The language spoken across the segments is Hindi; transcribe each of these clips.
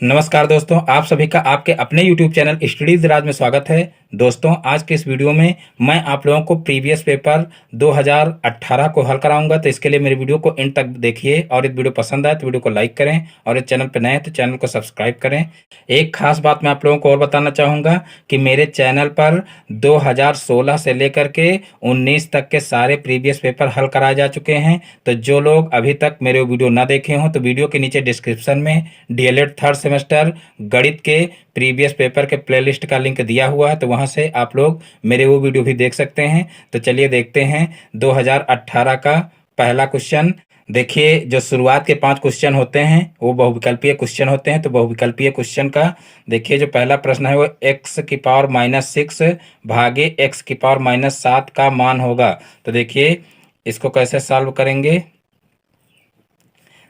नमस्कार दोस्तों, आप सभी का आपके अपने YouTube चैनल स्टडीज राज में स्वागत है। दोस्तों, आज के इस वीडियो में मैं आप लोगों को प्रीवियस पेपर 2018 को हल कराऊंगा। तो इसके लिए मेरे वीडियो को एंड तक देखिए और यदि वीडियो पसंद आए तो वीडियो को लाइक करें और इस चैनल पर नए हैं तो चैनल को सब्सक्राइब करें। एक खास बात मैं आप लोगों को और बताना चाहूँगा कि मेरे चैनल पर 2016 से लेकर के 19 तक के सारे प्रीवियस पेपर हल कराए जा चुके हैं। तो जो लोग अभी तक मेरे वीडियो ना देखे हों तो वीडियो के नीचे डिस्क्रिप्शन में डीएलएड थर्ड सेमेस्टर गणित के प्रीवियस पेपर के प्लेलिस्ट का लिंक दिया हुआ है, तो वहां से आप लोग मेरे वो वीडियो भी देख सकते हैं। तो चलिए देखते हैं 2018 का पहला क्वेश्चन। देखिए, जो शुरुआत के 5 क्वेश्चन होते हैं वो बहुविकल्पीय क्वेश्चन होते हैं। तो बहुविकल्पीय क्वेश्चन का देखिए, जो पहला प्रश्न है वो एक्स की पावर -6 भागे एक्स की पावर -7 का मान होगा। तो देखिए इसको कैसे सॉल्व करेंगे।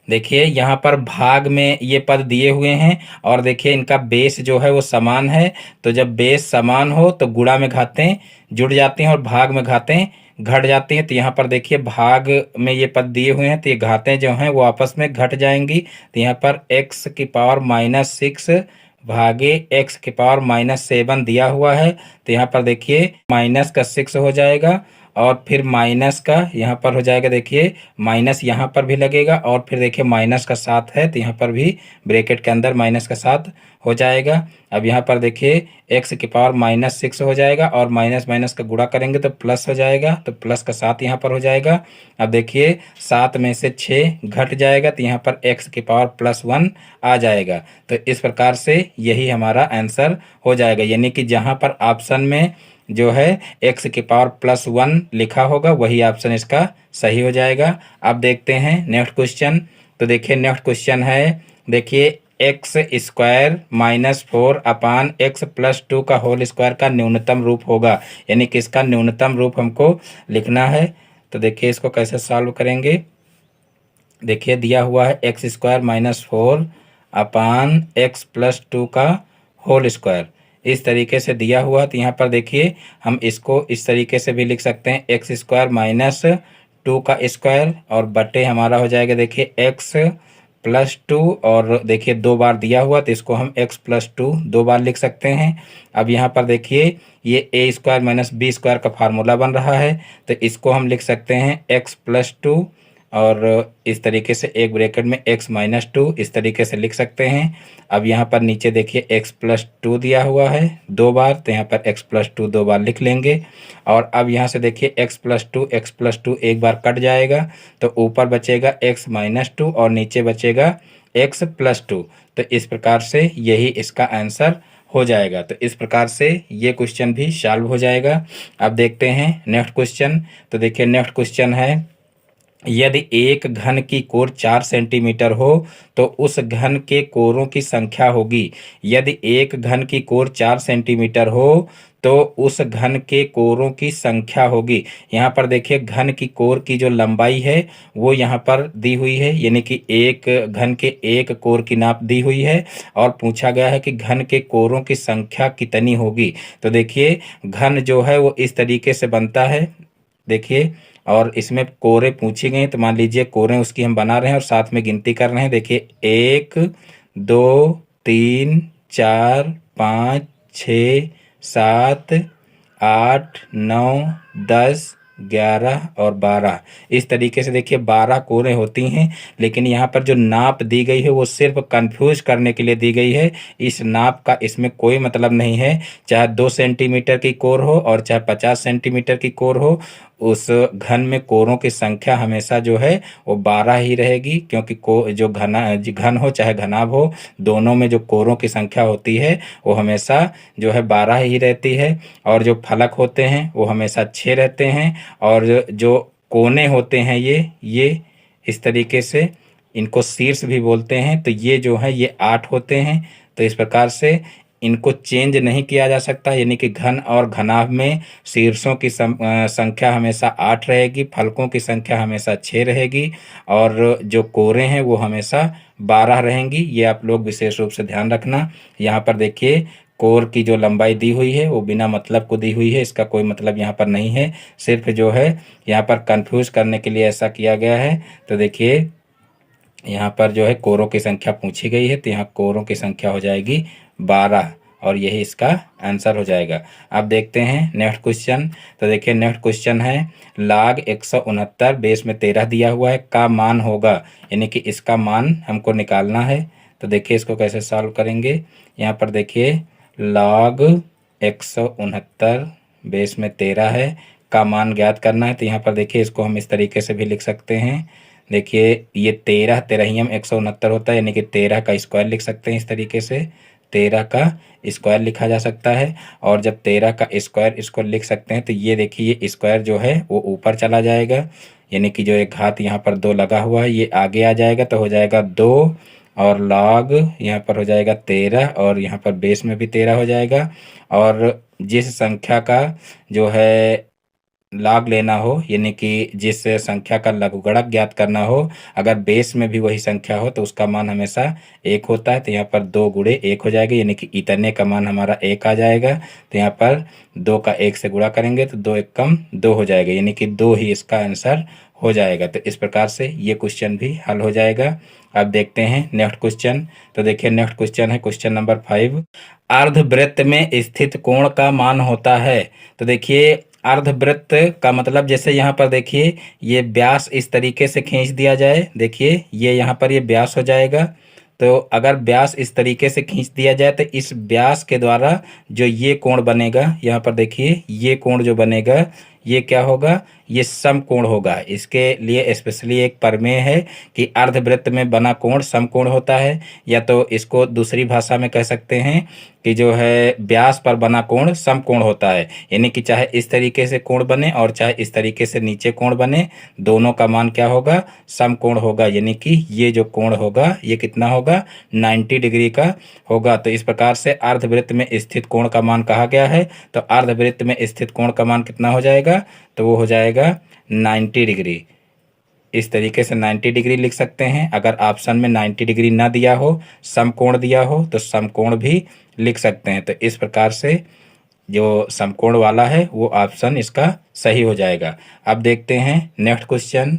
देखिए यहाँ पर भाग में ये पद दिए हुए हैं और देखिए इनका बेस जो है वो समान है। तो जब बेस समान हो तो गुणा में घातें जुड़ जाती हैं और भाग में घातें घट जाती हैं। तो यहाँ पर देखिए भाग में ये पद दिए हुए हैं तो ये घातें जो हैं वो आपस में घट जाएंगी। तो यहाँ पर एक्स की पावर -6 भागे एक्स की पावर -7 दिया हुआ है। तो यहाँ पर देखिए माइनस का 6 हो जाएगा और फिर माइनस का यहाँ पर हो जाएगा। देखिए माइनस यहाँ पर भी लगेगा और फिर देखिए माइनस का 7 है तो यहाँ पर भी ब्रैकेट के अंदर माइनस का 7 हो जाएगा। अब यहाँ पर देखिए एक्स की पावर -6 हो जाएगा और माइनस माइनस का गुणा करेंगे तो प्लस हो जाएगा। तो प्लस का 7 यहाँ पर हो जाएगा। अब देखिए 7 में से 6 घट जाएगा तो यहाँ पर एक्स की पावर +1 आ जाएगा। तो इस प्रकार से यही हमारा आंसर हो जाएगा, यानी कि जहाँ पर ऑप्शन में जो है एक्स की पावर +1 लिखा होगा वही ऑप्शन इसका सही हो जाएगा। अब देखते हैं नेक्स्ट क्वेश्चन। तो देखिए नेक्स्ट क्वेश्चन है, देखिए x² -4 अपान x + 2 का होल स्क्वायर का न्यूनतम रूप होगा, यानी कि इसका न्यूनतम रूप हमको लिखना है। तो देखिए इसको कैसे सॉल्व करेंगे। देखिए दिया हुआ है x² -4 अपान x + 2 का होल स्क्वायर, इस तरीके से दिया हुआ। तो यहाँ पर देखिए हम इसको इस तरीके से भी लिख सकते हैं, x² - 2 का स्क्वायर और बटे हमारा हो जाएगा देखिए x + 2 और देखिए 2 बार दिया हुआ तो इसको हम x + 2 2 बार लिख सकते हैं। अब यहाँ पर देखिए ये a² - b² का फार्मूला बन रहा है तो इसको हम लिख सकते हैं x + 2 और इस तरीके से एक ब्रैकेट में x - 2 इस तरीके से लिख सकते हैं। अब यहाँ पर नीचे देखिए x + 2 दिया हुआ है 2 बार तो यहाँ पर x + 2 2 बार लिख लेंगे। और अब यहाँ से देखिए x + 2 एक बार कट जाएगा तो ऊपर बचेगा x - 2 और नीचे बचेगा x + 2। तो इस प्रकार से यही इसका आंसर हो जाएगा। तो इस प्रकार से ये क्वेश्चन भी सॉल्व हो जाएगा। अब देखते हैं नेक्स्ट क्वेश्चन। तो देखिए नेक्स्ट क्वेश्चन है, यदि एक घन की कोर 4 सेंटीमीटर हो तो उस घन के कोरों की संख्या होगी। यदि एक घन की कोर 4 सेंटीमीटर हो तो उस घन के कोरों की संख्या होगी। यहाँ पर देखिए घन की कोर की जो लंबाई है वो यहाँ पर दी हुई है, यानी कि एक घन के एक कोर की नाप दी हुई है और पूछा गया है कि घन के कोरों की संख्या कितनी होगी। तो देखिए घन जो है वो इस तरीके से बनता है देखिए, और इसमें कोरे पूछी गई तो मान लीजिए कोरे उसकी हम बना रहे हैं और साथ में गिनती कर रहे हैं। देखिए 1 2 3 4 5 6 7 8 9 10 11 और 12, इस तरीके से देखिए 12 कोरें होती हैं। लेकिन यहाँ पर जो नाप दी गई है वो सिर्फ कंफ्यूज करने के लिए दी गई है। इस नाप का इसमें कोई मतलब नहीं है। चाहे 2 सेंटीमीटर की कोर हो और चाहे 50 सेंटीमीटर की कोर हो, उस घन में कोरों की संख्या हमेशा जो है वो 12 ही रहेगी, क्योंकि जो घन हो चाहे घनाभ हो, दोनों में जो कोरों की संख्या होती है वो हमेशा जो है 12 ही रहती है। और जो फलक होते हैं वो हमेशा 6 रहते हैं और जो कोने होते हैं ये इस तरीके से इनको शीर्ष भी बोलते हैं, तो ये जो है ये 8 होते हैं। तो इस प्रकार से इनको चेंज नहीं किया जा सकता, यानी कि घन और घनाभ में शीर्षों की संख्या हमेशा 8 रहेगी, फलकों की संख्या हमेशा 6 रहेगी और जो कोरे हैं वो हमेशा 12 रहेंगी। ये आप लोग विशेष रूप से ध्यान रखना। यहाँ पर देखिए कोर की जो लंबाई दी हुई है वो बिना मतलब को दी हुई है, इसका कोई मतलब यहाँ पर नहीं है, सिर्फ जो है यहाँ पर कंफ्यूज करने के लिए ऐसा किया गया है। तो देखिए यहाँ पर जो है कोरों की संख्या पूछी गई है, तो यहाँ कोरों की संख्या हो जाएगी 12 और यही इसका आंसर हो जाएगा। अब देखते हैं नेक्स्ट क्वेश्चन। तो देखिए नेक्स्ट क्वेश्चन है log 169 बेस में 13 दिया हुआ है का मान होगा, यानी कि इसका मान हमको निकालना है। तो देखिए इसको कैसे सॉल्व करेंगे। यहाँ पर देखिए log 169 बेस में 13 है का मान ज्ञात करना है। तो यहाँ पर देखिए इसको हम इस तरीके से भी लिख सकते हैं। देखिए ये 13 तेरहियम 169 होता है, यानी कि 13 का स्क्वायर लिख सकते हैं। इस तरीके से 13 का स्क्वायर लिखा जा सकता है। और जब 13 का स्क्वायर इसको लिख सकते हैं तो ये देखिए ये स्क्वायर जो है वो ऊपर चला जाएगा, यानी कि जो एक घात यहाँ पर 2 लगा हुआ है ये आगे आ जाएगा, तो हो जाएगा 2 और log यहाँ पर हो जाएगा 13 और यहाँ पर बेस में भी 13 हो जाएगा। और जिस संख्या का जो है लॉग लेना हो, यानी कि जिस संख्या का लघुगणक ज्ञात करना हो, अगर बेस में भी वही संख्या हो तो उसका मान हमेशा 1 होता है। तो यहाँ पर 2 गुणे 1 हो जाएगा, यानी कि इतने का मान हमारा 1 आ जाएगा। तो यहाँ पर 2 का 1 से गुणा करेंगे तो 2 एकम 2 हो जाएगा, यानी कि 2 ही इसका आंसर हो जाएगा। तो इस प्रकार से ये क्वेश्चन भी हल हो जाएगा। अब देखते हैं नेक्स्ट क्वेश्चन। तो देखिए नेक्स्ट क्वेश्चन है क्वेश्चन नंबर 5। अर्धवृत्त में स्थित कोण का मान होता है। तो देखिए अर्धवृत्त का मतलब जैसे यहाँ पर देखिए ये व्यास इस तरीके से खींच दिया जाए, देखिए ये यहाँ पर ये व्यास हो जाएगा। तो अगर व्यास इस तरीके से खींच दिया जाए तो इस व्यास के द्वारा जो ये कोण बनेगा, यहाँ पर देखिए ये कोण जो बनेगा ये क्या होगा, ये समकोण होगा। इसके लिए स्पेशली एक प्रमेय है कि अर्धवृत्त में बना कोण समकोण होता है, या तो इसको दूसरी भाषा में कह सकते हैं कि जो है व्यास पर बना कोण समकोण होता है, यानी कि चाहे इस तरीके से कोण बने और चाहे इस तरीके से नीचे कोण बने, दोनों का मान क्या होगा, समकोण होगा। यानी कि ये जो कोण होगा ये कितना होगा, 90 डिग्री का होगा। तो इस प्रकार से अर्धवृत्त में स्थित कोण का मान कहा गया है। तो अर्धवृत्त में स्थित कोण का मान कितना हो जाएगा, तो वो हो जाएगा 90 डिग्री। इस तरीके से 90 डिग्री लिख सकते हैं। अगर ऑप्शन में 90 डिग्री ना दिया हो, समकोण दिया हो, तो समकोण भी लिख सकते हैं। तो इस प्रकार से जो समकोण वाला है वो ऑप्शन इसका सही हो जाएगा। अब देखते हैं नेक्स्ट क्वेश्चन।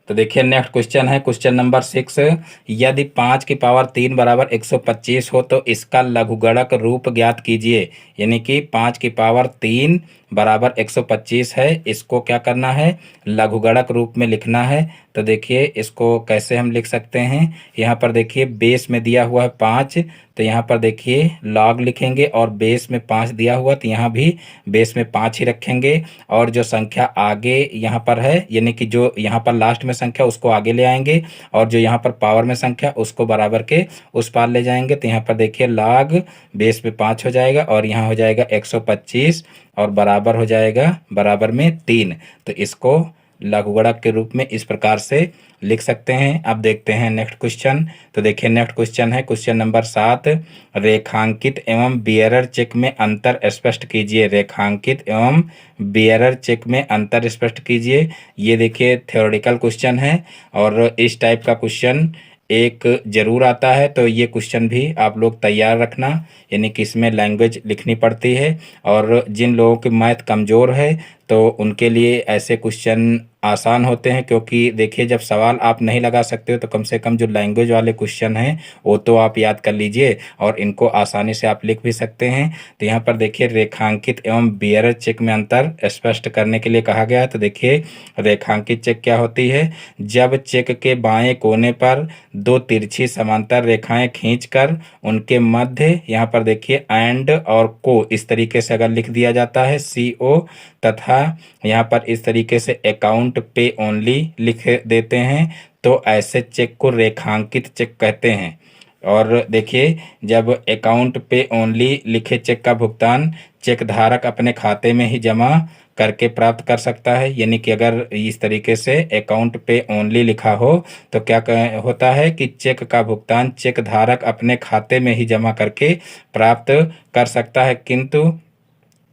तो देखिए नेक्स्ट क्वेश्चन है क्वेश्चन नंबर 6। यदि 5 की पावर 3 बराबर 125 हो तो इसका लघुगणक रूप ज्ञात कीजिए। यानी कि 5 की पावर 3 बराबर 125 है, इसको क्या करना है, लघुगणक रूप में लिखना है। तो देखिए इसको कैसे हम लिख सकते हैं। यहाँ पर देखिए बेस में दिया हुआ है 5, तो यहाँ पर देखिए लॉग लिखेंगे और बेस में 5 दिया हुआ तो यहाँ भी बेस में 5 ही रखेंगे। और जो संख्या आगे यहाँ पर है, यानी कि जो यहाँ पर लास्ट में संख्या उसको आगे ले आएंगे और जो यहाँ पर पावर में संख्या उसको बराबर के उस पार ले जाएंगे। तो यहाँ पर देखिए लॉग बेस में 5 हो जाएगा और यहाँ हो जाएगा 125 और बराबर हो जाएगा बराबर में 3। तो इसको लघुगणक के रूप में इस प्रकार से लिख सकते हैं। अब देखते हैं नेक्स्ट क्वेश्चन। तो देखिए नेक्स्ट क्वेश्चन है क्वेश्चन नंबर 7। रेखांकित एवं बियरर चेक में अंतर स्पष्ट कीजिए। रेखांकित एवं बियरर चेक में अंतर स्पष्ट कीजिए। ये देखिए थ्योरेटिकल क्वेश्चन है और इस टाइप का क्वेश्चन एक जरूर आता है। तो ये क्वेश्चन भी आप लोग तैयार रखना, यानी कि इसमें लैंग्वेज लिखनी पड़ती है। और जिन लोगों की मैथ कमज़ोर है तो उनके लिए ऐसे क्वेश्चन आसान होते हैं, क्योंकि देखिए जब सवाल आप नहीं लगा सकते हो तो कम से कम जो लैंग्वेज वाले क्वेश्चन हैं वो तो आप याद कर लीजिए और इनको आसानी से आप लिख भी सकते हैं। तो यहाँ पर देखिए रेखांकित एवं बियरर चेक में अंतर स्पष्ट करने के लिए कहा गया है। तो देखिए रेखांकित चेक क्या होती है, जब चेक के बाएं कोने पर 2 तिरछी समांतर रेखाएं खींचकर उनके मध्य यहाँ पर देखिए एंड और को इस तरीके से अगर लिख दिया जाता है CO, तथा यहाँ पर इस तरीके से अकाउंट पे ओनली लिख देते हैं, तो ऐसे चेक को रेखांकित चेक कहते हैं। और देखिए जब अकाउंट पे ओनली लिखे चेक का भुगतान चेक धारक अपने खाते में ही जमा करके प्राप्त कर सकता है, यानी कि अगर इस तरीके से अकाउंट पे ओनली लिखा हो तो क्या होता है कि चेक का भुगतान चेक धारक अपने खाते में ही जमा करके प्राप्त कर सकता है। किंतु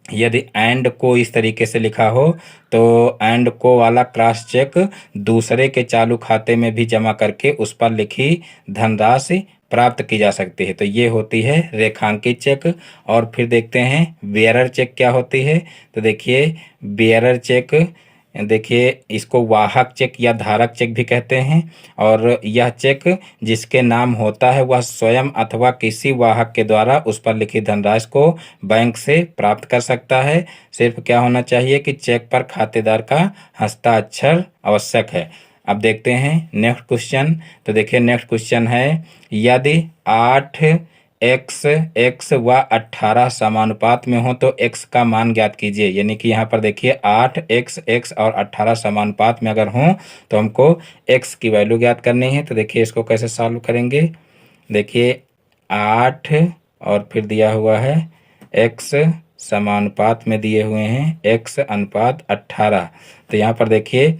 यदि एंड को इस तरीके से लिखा हो तो एंड को वाला क्रॉस चेक दूसरे के चालू खाते में भी जमा करके उस पर लिखी धनराशि प्राप्त की जा सकती है। तो ये होती है रेखांकित चेक। और फिर देखते हैं बियरर चेक क्या होती है। तो देखिए बियरर चेक देखिए इसको वाहक चेक या धारक चेक भी कहते हैं। और यह चेक जिसके नाम होता है वह स्वयं अथवा किसी वाहक के द्वारा उस पर लिखित धनराशि को बैंक से प्राप्त कर सकता है। सिर्फ क्या होना चाहिए कि चेक पर खातेदार का हस्ताक्षर आवश्यक है। अब देखते हैं नेक्स्ट क्वेश्चन। तो देखिए नेक्स्ट क्वेश्चन है, यदि 8x व 18 समानुपात में हो तो x का मान ज्ञात कीजिए। यानी कि यहाँ पर देखिए 8x और 18 समानुपात में अगर हों तो हमको x की वैल्यू ज्ञात करनी है। तो देखिए इसको कैसे सॉल्व करेंगे। देखिए 8 और फिर दिया हुआ है x समानुपात में दिए हुए हैं x अनुपात 18। तो यहाँ पर देखिए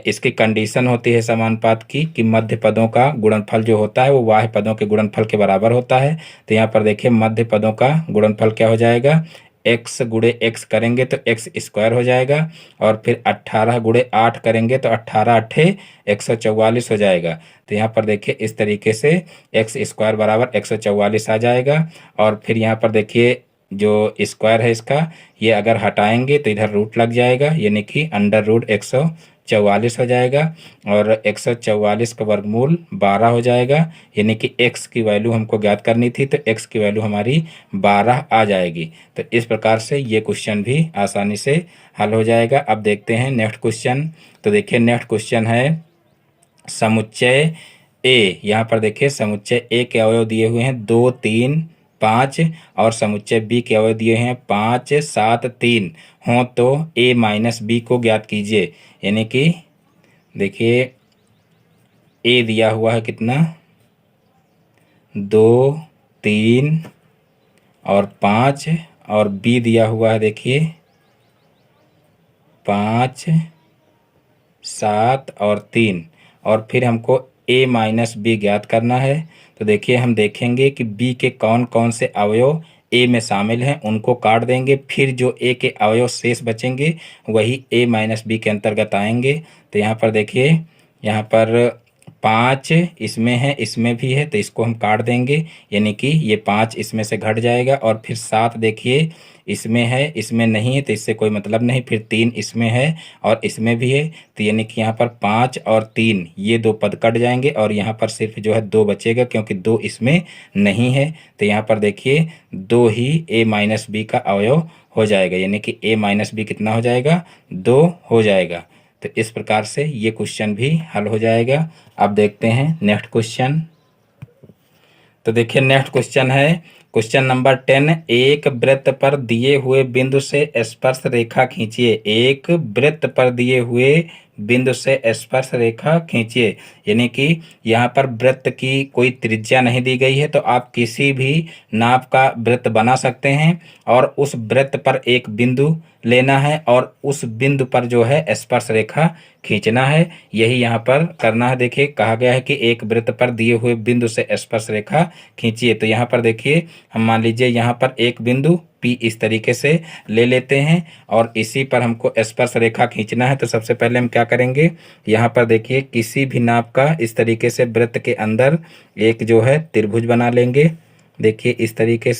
इसकी कंडीशन होती है समानुपात की कि मध्य पदों का गुणनफल जो होता है वो बाह्य पदों के गुणनफल के बराबर होता है। तो यहाँ पर देखिए मध्य पदों का गुणनफल क्या हो जाएगा, x गुणे x करेंगे तो x स्क्वायर हो जाएगा, और फिर 18 गुणे 8 करेंगे तो 18 अट्ठे 144 हो जाएगा। तो यहाँ पर देखिए इस तरीके से x स्क्वायर बराबर 144 आ जाएगा। और फिर यहाँ पर देखिए जो स्क्वायर है इसका ये अगर हटाएंगे तो इधर रूट लग जाएगा, यानी कि अंडर रूट 144 हो जाएगा, और 144 का वर्गमूल 12 हो जाएगा। यानी कि x की वैल्यू हमको ज्ञात करनी थी, तो x की वैल्यू हमारी 12 आ जाएगी। तो इस प्रकार से ये क्वेश्चन भी आसानी से हल हो जाएगा। अब देखते हैं नेक्स्ट क्वेश्चन। तो देखिए नेक्स्ट क्वेश्चन है समुच्चय ए। यहाँ पर देखिए समुच्चय ए के अवयव दिए हुए हैं 2, 3, 5, और समुच्चय बी के अवयव दिए हैं 5, 7, 3 हों तो a माइनस बी को ज्ञात कीजिए। यानी कि देखिए a दिया हुआ है कितना 2, 3 और 5, और b दिया हुआ है देखिए 5, 7 और 3, और फिर हमको a माइनस बी ज्ञात करना है। तो देखिए हम देखेंगे कि b के कौन कौन से अवयव a में शामिल हैं, उनको काट देंगे, फिर जो a के अवयव शेष बचेंगे वही a माइनस बी के अंतर्गत आएंगे। तो यहाँ पर देखिए यहाँ पर 5 इसमें है, इसमें भी है, तो इसको हम काट देंगे, यानी कि ये 5 इसमें से घट जाएगा। और फिर 7 देखिए इसमें है, इसमें नहीं है, तो इससे कोई मतलब नहीं। फिर 3 इसमें है और इसमें भी है, तो यानी कि यहाँ पर 5 और 3 ये दो पद कट जाएंगे, और यहाँ पर सिर्फ जो है 2 बचेगा, क्योंकि 2 इसमें नहीं है। तो यहाँ पर देखिए 2 ही a माइनस बी का अवयव हो जाएगा, यानी कि a माइनस बी कितना हो जाएगा, 2 हो जाएगा। तो इस प्रकार से ये क्वेश्चन भी हल हो जाएगा। अब देखते हैं नेक्स्ट क्वेश्चन। तो देखिए नेक्स्ट क्वेश्चन है क्वेश्चन नंबर 10, एक वृत्त पर दिए हुए बिंदु से स्पर्श रेखा खींचिए। एक वृत्त पर दिए हुए बिंदु से स्पर्श रेखा खींचिए। यानी कि यहाँ पर वृत्त की कोई त्रिज्या नहीं दी गई है, तो आप किसी भी नाप का वृत्त बना सकते हैं, और उस वृत्त पर एक बिंदु लेना है और उस बिंदु पर जो है स्पर्श रेखा खींचना है। यही यहाँ पर करना है। देखिए कहा गया है कि एक वृत्त पर दिए हुए बिंदु से स्पर्श रेखा खींचिए। तो यहाँ पर देखिए हम मान लीजिए यहाँ पर एक बिंदु P इस तरीके से ले लेते हैं, और इसी पर हमको स्पर्श रेखा खींचना है। तो सबसे पहले हम क्या करेंगे, यहाँ पर देखिए किसी भी नाप का इस तरीके से वृत्त के अंदर एक जो है त्रिभुज बना लेंगे। देखिए इस तरीके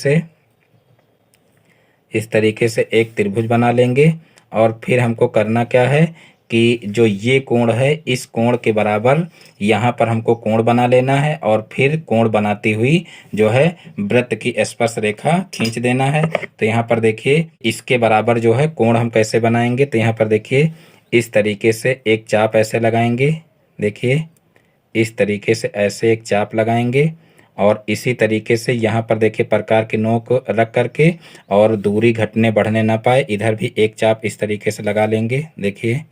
से एक त्रिभुज बना लेंगे, और फिर हमको करना क्या है कि जो ये कोण है इस कोण के बराबर यहाँ पर हमको कोण बना लेना है, और फिर कोण बनाती हुई जो है वृत्त की स्पर्श रेखा खींच देना है। तो यहाँ पर देखिए इसके बराबर जो है कोण हम कैसे बनाएंगे। तो यहाँ पर देखिए इस तरीके से एक चाप ऐसे लगाएंगे। देखिए इस तरीके से ऐसे एक चाप लगाएंगे, और इसी तरीके से यहाँ पर देखिए प्रकार की नोक रख करके, और दूरी घटने बढ़ने ना पाए, इधर भी एक चाप इस तरीके से लगा लेंगे। देखिए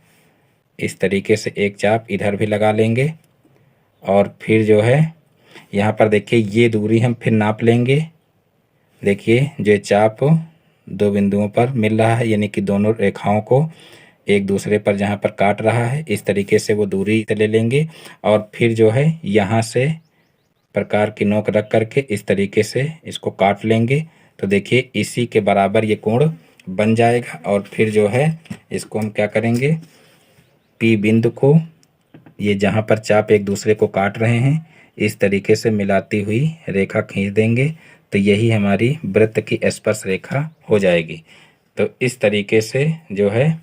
इस तरीके से एक चाप इधर भी लगा लेंगे, और फिर जो है यहाँ पर देखिए ये दूरी हम फिर नाप लेंगे। देखिए जो चाप दो बिंदुओं पर मिल रहा है, यानी कि दोनों रेखाओं को एक दूसरे पर जहाँ पर काट रहा है इस तरीके से वो दूरी ले लेंगे, और फिर जो है यहाँ से प्रकार की नोक रख करके इस तरीके से इसको काट लेंगे। तो देखिए इसी के बराबर ये कोण बन जाएगा। और फिर जो है इसको हम क्या करेंगे, P बिंदु को ये जहाँ पर चाप एक दूसरे को काट रहे हैं इस तरीके से मिलाती हुई रेखा खींच देंगे। तो यही हमारी वृत्त की स्पर्श रेखा हो जाएगी। तो इस तरीके से जो है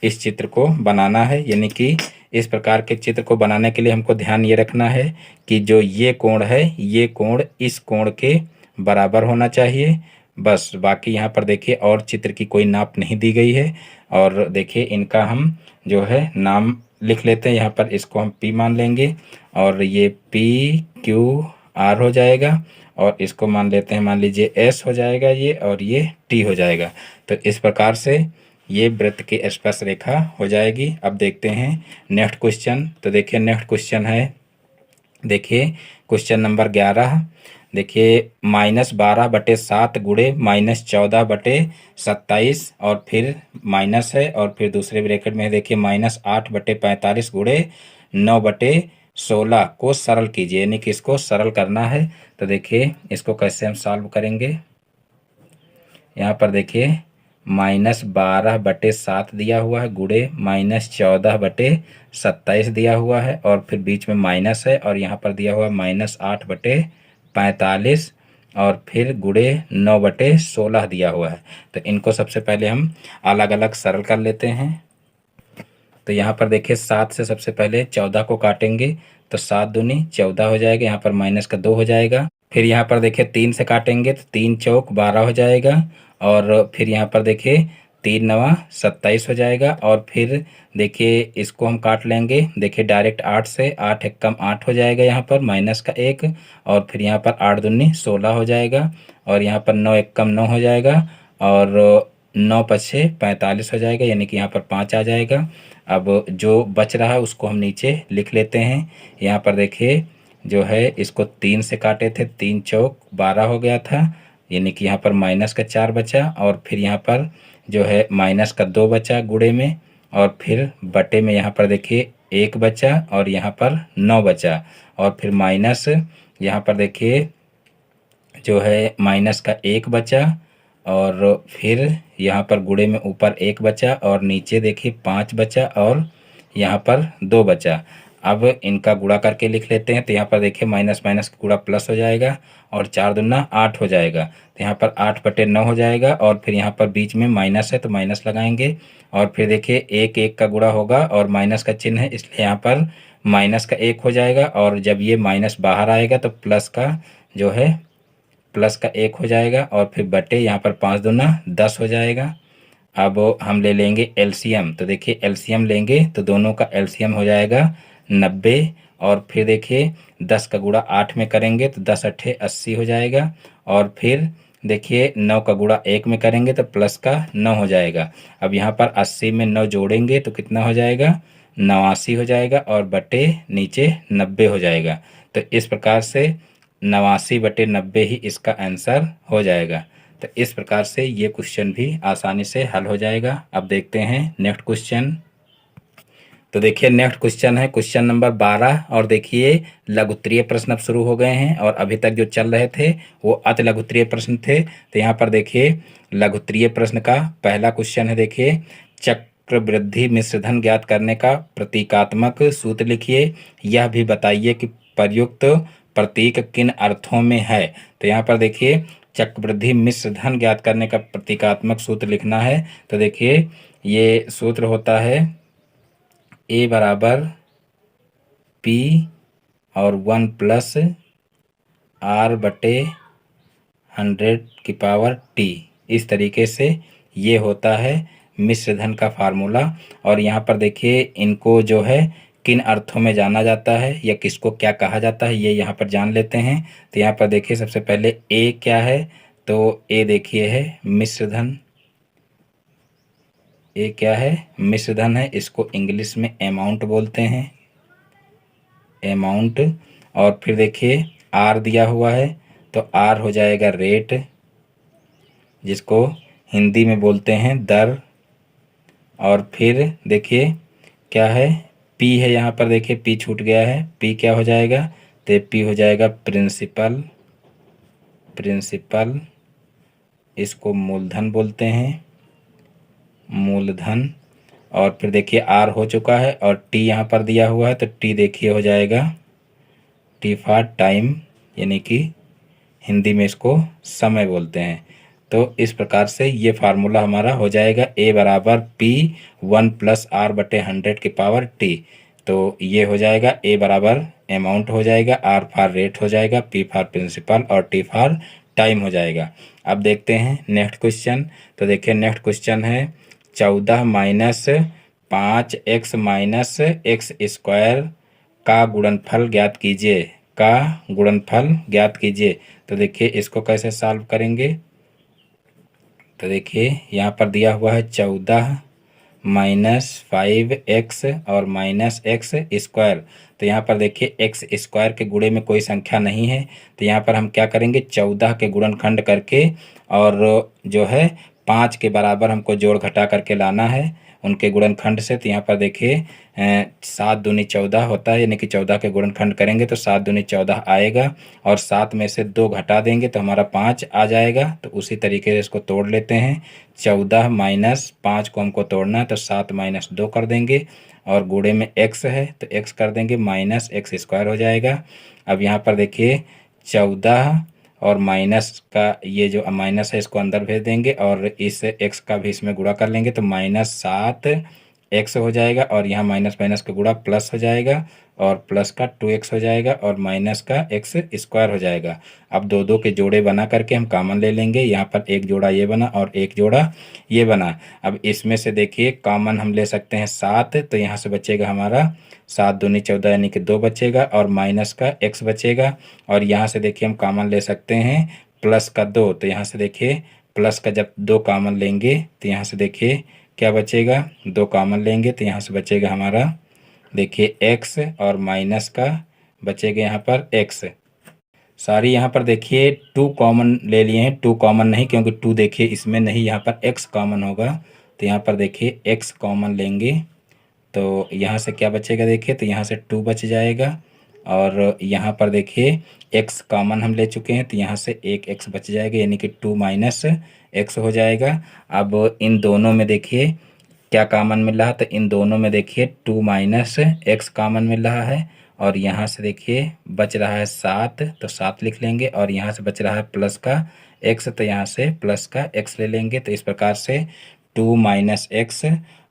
इस चित्र को बनाना है। यानी कि इस प्रकार के चित्र को बनाने के लिए हमको ध्यान ये रखना है कि जो ये कोण है, ये कोण इस कोण के बराबर होना चाहिए। बस, बाकी यहाँ पर देखिए और चित्र की कोई नाप नहीं दी गई है। और देखिए इनका हम जो है नाम लिख लेते हैं। यहाँ पर इसको हम P मान लेंगे और ये PQR हो जाएगा, और इसको मान लेते हैं, मान लीजिए S हो जाएगा ये, और ये T हो जाएगा। तो इस प्रकार से ये वृत्त की स्पर्श रेखा हो जाएगी। अब देखते हैं नेक्स्ट क्वेश्चन। तो देखिए नेक्स्ट क्वेश्चन है, देखिए क्वेश्चन नंबर 11। देखिए -12/7 गुणे -14/27, और फिर माइनस है, और फिर दूसरे ब्रैकेट में देखिए -8/45 गुणे 9/16 को सरल कीजिए। यानी कि इसको सरल करना है। तो देखिए इसको कैसे हम सॉल्व करेंगे। यहाँ पर देखिए -12/7 दिया हुआ है, गुणे -14/27 दिया हुआ है, और फिर बीच में माइनस है, और यहाँ पर दिया हुआ है -8/45, और फिर गुणे 9/16 दिया हुआ है। तो इनको सबसे पहले हम अलग अलग सरल कर लेते हैं। तो यहाँ पर देखिए 7 से सबसे पहले 14 को काटेंगे, तो 7 दूनी 14 हो जाएगा। यहाँ पर माइनस का 2 हो जाएगा। फिर यहाँ पर देखिए 3 से काटेंगे तो 3 चौक 12 हो जाएगा, और फिर यहाँ पर देखिए 3 नवा 27 हो जाएगा। और फिर देखिए इसको हम काट लेंगे, देखिए डायरेक्ट 8 से, 8 एकम 8 हो जाएगा, यहाँ पर माइनस का 1, और फिर यहाँ पर 8 दूनी 16 हो जाएगा, और यहाँ पर 9 एकम 9 हो जाएगा, और 9 पछे 45 हो जाएगा, यानी कि यहाँ पर 5 आ जाएगा। अब जो बच रहा है उसको हम नीचे लिख लेते हैं। यहाँ पर देखिए जो है इसको 3 से काटे थे, 3 चौक 12 हो गया था, यानी कि यहाँ पर माइनस का 4 बचा, और फिर यहाँ पर जो है माइनस का 2 बचा गुणे में, और फिर बटे में यहाँ पर देखिए 1 बचा, और यहाँ पर 9 बचा, और फिर माइनस यहाँ पर देखिए जो है माइनस का 1 बचा, और फिर यहाँ पर गुणे में ऊपर 1 बचा, और नीचे देखिए 5 बचा, और यहाँ पर 2 बचा। अब इनका गुणा करके लिख लेते हैं। तो यहाँ पर देखिए माइनस माइनस का गुणा प्लस हो जाएगा, और 4 दूना 8 हो जाएगा। तो यहाँ पर 8/9 हो जाएगा, और फिर यहाँ पर बीच में माइनस है तो माइनस लगाएंगे, और फिर देखिए 1 1 का गुणा होगा, और माइनस का चिन्ह है इसलिए यहाँ पर माइनस का 1 हो जाएगा, और जब ये माइनस बाहर आएगा तो प्लस का जो है प्लस का 1 हो जाएगा, और फिर बटे यहाँ पर 5 दूना 10 हो जाएगा। अब हम ले लेंगे एलसीएम। तो देखिए एलसीएम लेंगे तो दोनों का एलसीएम हो जाएगा 90, और फिर देखिए 10 का गुणा 8 में करेंगे तो 10 अट्ठे 80 हो जाएगा, और फिर देखिए 9 का गुणा 1 में करेंगे तो प्लस का 9 हो जाएगा। अब यहाँ पर 80 में 9 जोड़ेंगे तो कितना हो जाएगा, 89 हो जाएगा, और बटे नीचे 90 हो जाएगा। तो इस प्रकार से 89/90 ही इसका आंसर हो जाएगा। तो इस प्रकार से ये क्वेश्चन भी आसानी से हल हो जाएगा। अब देखते हैं नेक्स्ट क्वेश्चन। तो देखिए नेक्स्ट क्वेश्चन है क्वेश्चन नंबर 12, और देखिए लघुत्तरीय प्रश्न अब शुरू हो गए हैं, और अभी तक जो चल रहे थे वो अति लघुत्तरीय प्रश्न थे। तो यहाँ पर देखिए लघुत्तरीय प्रश्न का पहला क्वेश्चन है, देखिए चक्रवृद्धि मिश्रधन ज्ञात करने का प्रतीकात्मक सूत्र लिखिए, यह भी बताइए कि प्रयुक्त प्रतीक किन अर्थों में है। तो यहाँ पर देखिए चक्रवृद्धि मिश्रधन ज्ञात करने का प्रतीकात्मक सूत्र लिखना है। तो देखिए ये सूत्र होता है A बराबर P और 1 प्लस R/100 इस तरीके से ये होता है मिश्रधन का फार्मूला। और यहाँ पर देखिए इनको जो है किन अर्थों में जाना जाता है या किसको क्या कहा जाता है ये यहाँ पर जान लेते हैं। तो यहाँ पर देखिए सबसे पहले A क्या है, तो A देखिए है मिश्रधन। A क्या है, मिश्रधन है, इसको इंग्लिश में अमाउंट बोलते हैं, अमाउंट। और फिर देखिए R दिया हुआ है तो R हो जाएगा रेट, जिसको हिंदी में बोलते हैं दर। और फिर देखिए क्या है, P है, यहाँ पर देखिए P छूट गया है, P क्या हो जाएगा, तो P हो जाएगा प्रिंसिपल, प्रिंसिपल इसको मूलधन बोलते हैं, मूलधन। और फिर देखिए R हो चुका है और T यहाँ पर दिया हुआ है तो T देखिए हो जाएगा T फॉर टाइम, यानी कि हिंदी में इसको समय बोलते हैं। तो इस प्रकार से ये फार्मूला हमारा हो जाएगा A बराबर P1+R/100 की पावर T। तो ये हो जाएगा A बराबर अमाउंट हो जाएगा, R फॉर रेट हो जाएगा, P फॉर प्रिंसिपल और T फॉर टाइम हो जाएगा। अब देखते हैं नेक्स्ट क्वेश्चन। तो देखिए नेक्स्ट क्वेश्चन है 14 minus 5x minus x square का गुणनफल ज्ञात कीजिए, का गुणनफल ज्ञात कीजिए। तो देखिए इसको कैसे सॉल्व करेंगे। तो देखिए यहाँ पर दिया हुआ है 14 माइनस 5x और माइनस एक्स स्क्वायर। तो यहाँ पर देखिए एक्स स्क्वायर के गुणे में कोई संख्या नहीं है, तो यहाँ पर हम क्या करेंगे 14 के गुणनखंड करके और जो है 5 के बराबर हमको जोड़ घटा करके लाना है उनके गुणनखंड से। तो यहाँ पर देखिए 7 दूनी 14 होता है, यानी कि 14 के गुणनखंड करेंगे तो 7 दूनी 14 आएगा और 7 में से 2 घटा देंगे तो हमारा 5 आ जाएगा। तो उसी तरीके से इसको तोड़ लेते हैं। 14 माइनस 5 को हमको तोड़ना है तो 7 माइनस 2 कर देंगे और गुणे में x है तो x कर देंगे माइनस एक्स स्क्वायर हो जाएगा। अब यहाँ पर देखिए 14 और माइनस का ये जो माइनस है इसको अंदर भेज देंगे और इस x का भी इसमें गुणा कर लेंगे तो -7x हो जाएगा और यहाँ माइनस माइनस का गुणा प्लस हो जाएगा और प्लस का 2x हो जाएगा और माइनस का एक्स स्क्वायर हो जाएगा। अब दो दो के जोड़े बना करके हम कॉमन ले लेंगे। यहाँ पर एक जोड़ा ये बना और एक जोड़ा ये बना। अब इसमें से देखिए कॉमन हम ले सकते हैं 7, तो यहाँ से बचेगा हमारा 7 दूनी 14 यानी कि 2 बचेगा और माइनस का x बचेगा और यहाँ से देखिए हम कॉमन ले सकते हैं प्लस का 2। तो यहाँ से देखिए प्लस का जब 2 कॉमन लेंगे तो यहाँ से देखिए क्या बचेगा, 2 कॉमन लेंगे तो यहाँ से बचेगा हमारा देखिए x और माइनस का बचेगा यहाँ पर x। सारी यहाँ पर देखिए 2 कॉमन ले लिए हैं, 2 कॉमन नहीं क्योंकि 2 देखिए इसमें नहीं, यहाँ पर x कॉमन होगा तो यहाँ पर देखिए x कॉमन लेंगे तो यहाँ से क्या बचेगा देखिए, तो यहाँ से 2 बच जाएगा और यहाँ पर देखिए x कॉमन हम ले चुके हैं तो यहाँ से एक x बच जाएगा यानी कि 2 माइनस x हो जाएगा। अब इन दोनों में देखिए क्या कॉमन मिल रहा है, तो इन दोनों में देखिए 2 माइनस एक्स कॉमन मिल रहा है और यहाँ से देखिए बच रहा है 7 तो 7 लिख लेंगे और यहाँ से बच रहा है प्लस का x तो यहाँ से प्लस का x ले लेंगे। तो इस प्रकार से 2 माइनस एक्स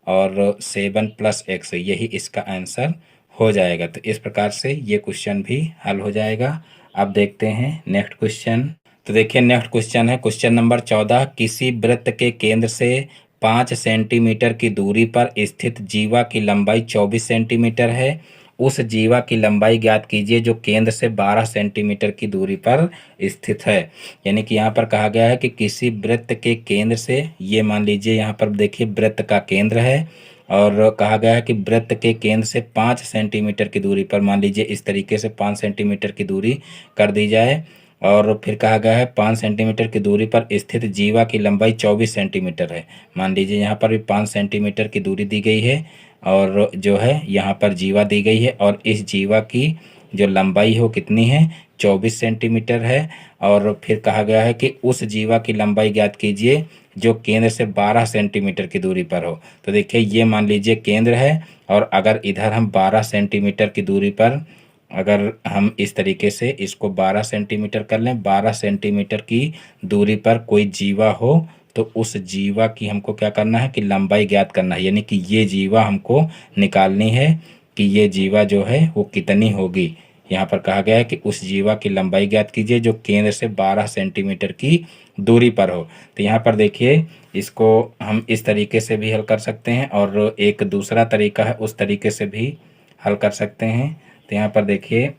और 7 प्लस एक्स यही इसका आंसर हो जाएगा। तो इस प्रकार से ये क्वेश्चन भी हल हो जाएगा। अब देखते हैं नेक्स्ट क्वेश्चन। तो देखिए नेक्स्ट क्वेश्चन है क्वेश्चन नंबर 14। किसी वृत्त के केंद्र से 5 सेंटीमीटर की दूरी पर स्थित जीवा की लंबाई 24 सेंटीमीटर है। उस जीवा की लंबाई ज्ञात कीजिए जो केंद्र से 12 सेंटीमीटर की दूरी पर स्थित है। यानी कि यहाँ पर कहा गया है कि किसी वृत्त के केंद्र से, ये मान लीजिए यहाँ पर देखिए वृत्त का केंद्र है और कहा गया है कि वृत्त के केंद्र से 5 सेंटीमीटर की दूरी पर, मान लीजिए इस तरीके से 5 सेंटीमीटर की दूरी कर दी जाए और फिर कहा गया है 5 सेंटीमीटर की दूरी पर स्थित जीवा की लंबाई 24 सेंटीमीटर है। मान लीजिए यहाँ पर भी 5 सेंटीमीटर की दूरी दी गई है और जो है यहाँ पर जीवा दी गई है और इस जीवा की जो लंबाई है वो कितनी है, 24 सेंटीमीटर है। और फिर कहा गया है कि उस जीवा की लंबाई ज्ञात कीजिए जो केंद्र से 12 सेंटीमीटर की दूरी पर हो। तो देखिए ये मान लीजिए केंद्र है और अगर इधर हम 12 सेंटीमीटर की दूरी पर, अगर हम इस तरीके से इसको 12 सेंटीमीटर कर लें, 12 सेंटीमीटर की दूरी पर कोई जीवा हो तो उस जीवा की हमको क्या करना है कि लंबाई ज्ञात करना है। यानी कि ये जीवा हमको निकालनी है कि ये जीवा जो है वो कितनी होगी। यहाँ पर कहा गया है कि उस जीवा की लंबाई ज्ञात कीजिए जो केंद्र से 12 सेंटीमीटर की दूरी पर हो। तो यहाँ पर देखिए इसको हम इस तरीके से भी हल कर सकते हैं और एक दूसरा तरीका है उस तरीके से भी हल कर सकते हैं। तो यहाँ पर देखिए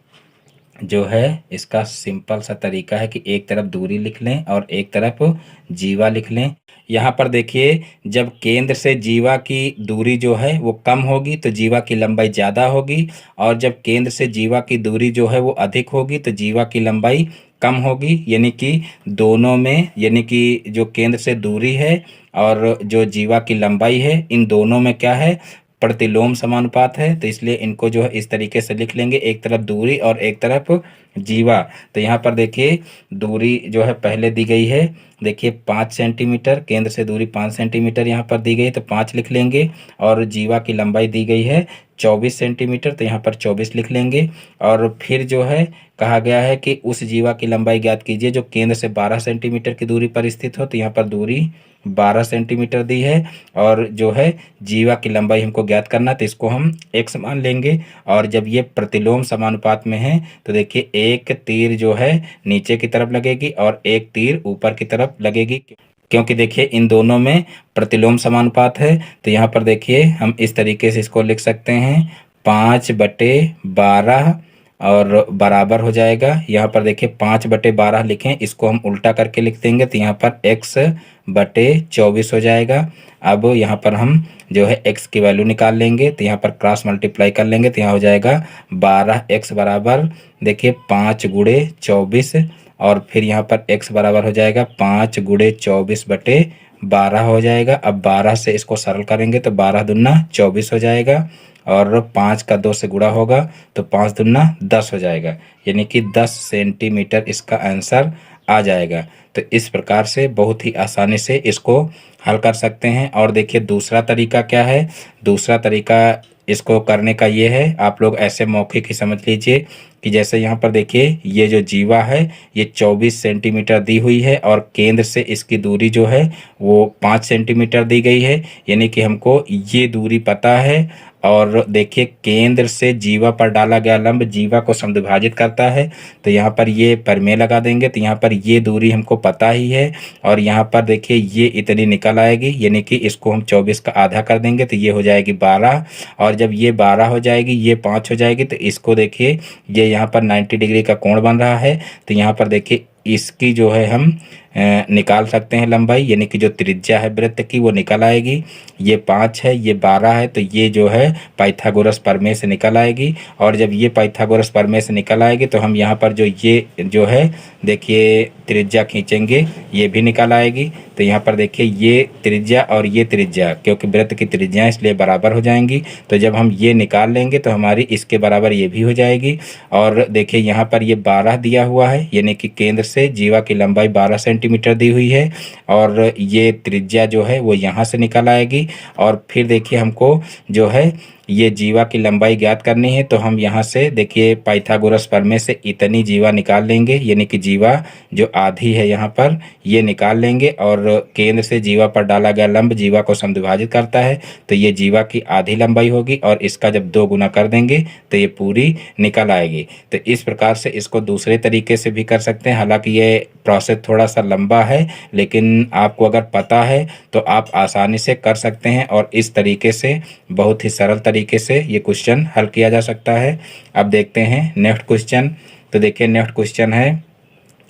जो है इसका सिंपल सा तरीका है कि एक तरफ दूरी लिख लें और एक तरफ जीवा लिख लें। यहाँ पर देखिए जब केंद्र से जीवा की दूरी जो है वो कम होगी तो जीवा की लंबाई ज़्यादा होगी और जब केंद्र से जीवा की दूरी जो है वो अधिक होगी तो जीवा की लंबाई कम होगी। यानी कि दोनों में, यानी कि जो केंद्र से दूरी है और जो जीवा की लंबाई है, इन दोनों में क्या है, प्रतिलोम समानुपात है। तो इसलिए इनको जो है इस तरीके से लिख लेंगे, एक तरफ दूरी और एक तरफ जीवा। तो यहाँ पर देखिए दूरी जो है पहले दी गई है, देखिए 5 सेंटीमीटर, केंद्र से दूरी 5 सेंटीमीटर यहाँ पर दी गई है तो 5 लिख लेंगे और जीवा की लंबाई दी गई है 24 सेंटीमीटर, तो यहाँ पर 24 लिख लेंगे। और फिर जो है कहा गया है कि उस जीवा की लंबाई ज्ञात कीजिए जो केंद्र से 12 सेंटीमीटर की दूरी पर स्थित हो, तो यहाँ पर दूरी 12 सेंटीमीटर दी है। और जो है जीवा की लंबाई हमको ज्ञात करना, तो इसको हम x मान लेंगे। और जब ये प्रतिलोम समानुपात में है तो देखिए एक तीर जो है नीचे की तरफ लगेगी और एक तीर ऊपर की तरफ लगेगी, क्योंकि देखिए इन दोनों में प्रतिलोम समानुपात है। तो यहाँ पर देखिए हम इस तरीके से इसको लिख सकते हैं 5/12 और बराबर हो जाएगा। यहाँ पर देखिए 5/12 लिखें, इसको हम उल्टा करके लिख देंगे तो यहाँ पर x/24 हो जाएगा। अब यहाँ पर हम जो है x की वैल्यू निकाल लेंगे, तो यहाँ पर क्रॉस मल्टीप्लाई कर लेंगे, तो यहाँ हो जाएगा 12x बराबर देखिए 5×24, और फिर यहाँ पर x बराबर हो जाएगा 5×24/12 हो जाएगा। अब 12 से इसको सरल करेंगे तो 12 दूना 24 हो जाएगा, और 5 का 2 से गुणा होगा तो 5 दूना 10 हो जाएगा, यानी कि 10 सेंटीमीटर इसका आंसर आ जाएगा। तो इस प्रकार से बहुत ही आसानी से इसको हल कर सकते हैं। और देखिए दूसरा तरीका क्या है, दूसरा तरीका इसको करने का ये है, आप लोग ऐसे मौखिक ही समझ लीजिए कि जैसे यहाँ पर देखिए ये जो जीवा है ये 24 सेंटीमीटर दी हुई है और केंद्र से इसकी दूरी जो है वो 5 सेंटीमीटर दी गई है, यानी कि हमको ये दूरी पता है। और देखिए केंद्र से जीवा पर डाला गया लंब जीवा को समद्विभाजित करता है, तो यहाँ पर ये परिमेय लगा देंगे, तो यहाँ पर ये दूरी हमको पता ही है। और यहाँ पर देखिए ये इतनी निकल आएगी, यानी कि इसको हम 24 का आधा कर देंगे तो ये हो जाएगी 12। और जब ये 12 हो जाएगी ये 5 हो जाएगी, तो इसको देखिए ये यहाँ पर 90 डिग्री का कोण बन रहा है, तो यहाँ पर देखिए इसकी जो है हम निकाल सकते हैं लंबाई, यानी कि जो त्रिज्या है वृत्त की वो निकल आएगी। ये 5 है, ये 12 है, तो ये जो है पाइथागोरस प्रमेय से निकल आएगी। और जब ये पाइथागोरस प्रमेय से निकल आएगी तो हम यहाँ पर जो ये जो है देखिए त्रिज्या खींचेंगे, ये भी निकल आएगी। तो यहाँ पर देखिए ये त्रिज्या और ये त्रिज्या, क्योंकि वृत्त की त्रिज्या इसलिए बराबर हो जाएंगी, तो जब हम ये निकाल लेंगे तो हमारी इसके बराबर ये भी हो जाएगी। और देखिए यहाँ पर ये 12 दिया हुआ है, यानी कि केंद्र से जीवा की लंबाई 12 सेंटीमीटर दी हुई है, और ये त्रिज्या जो है वो यहाँ से निकल आएगी। और फिर देखिए हमको जो है ये जीवा की लंबाई ज्ञात करनी है, तो हम यहाँ से देखिए पाइथागोरस प्रमेय से इतनी जीवा निकाल लेंगे, यानी कि जीवा जो आधी है यहाँ पर ये निकाल लेंगे। और केंद्र से जीवा पर डाला गया लंब जीवा को समद्विभाजित करता है, तो ये जीवा की आधी लंबाई होगी, और इसका जब 2 गुना कर देंगे तो ये पूरी निकल आएगी। तो इस प्रकार से इसको दूसरे तरीके से भी कर सकते हैं, हालांकि ये प्रोसेस थोड़ा सा लंबा है, लेकिन आपको अगर पता है तो आप आसानी से कर सकते हैं। और इस तरीके से बहुत ही सरल तरीके से ये क्वेश्चन हल किया जा सकता है। अब देखते हैं नेक्स्ट क्वेश्चन। तो देखिए नेक्स्ट क्वेश्चन है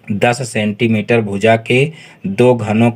10 सेंटीमीटर भुजा के दो घनों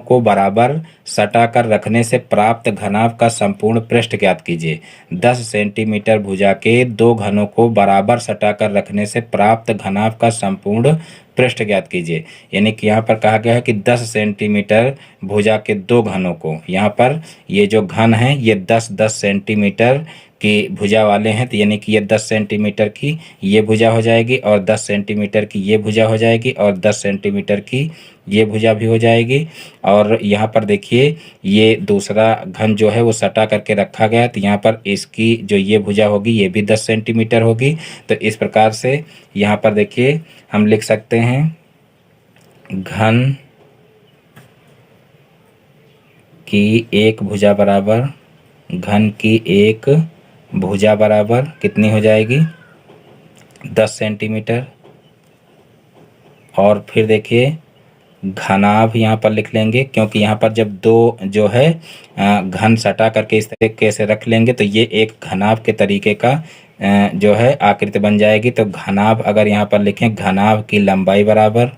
को बराबर सटाकर रखने से प्राप्त घनाभ का संपूर्ण पृष्ठ ज्ञात कीजिए। 10 सेंटीमीटर भुजा के दो घनों को बराबर सटाकर रखने से प्राप्त घनाभ का संपूर्ण पृष्ठ ज्ञात कीजिए। यानी कि यहाँ पर कहा गया है कि 10 सेंटीमीटर भुजा के दो घनों को, यहाँ पर ये जो घन है ये 10-10 सेंटीमीटर की भुजा वाले हैं, तो यानी कि ये 10 सेंटीमीटर की ये भुजा हो जाएगी, और 10 सेंटीमीटर की ये भुजा हो जाएगी, और 10 सेंटीमीटर की ये भुजा भी हो जाएगी। और यहाँ पर देखिए ये दूसरा घन जो है वो सटा करके रखा गया है, तो यहाँ पर इसकी जो ये भुजा होगी ये भी 10 सेंटीमीटर होगी। तो इस प्रकार से यहाँ पर देखिए हम लिख सकते हैं घन की एक भुजा बराबर, घन की एक भुजा बराबर कितनी हो जाएगी 10 सेंटीमीटर। और फिर देखिए घनाभ यहाँ पर लिख लेंगे, क्योंकि यहाँ पर जब दो जो है घन सटा करके इस तरीके से रख लेंगे तो ये एक घनाभ के तरीके का जो है आकृति बन जाएगी। तो घनाभ अगर यहाँ पर लिखें घनाभ की लंबाई बराबर,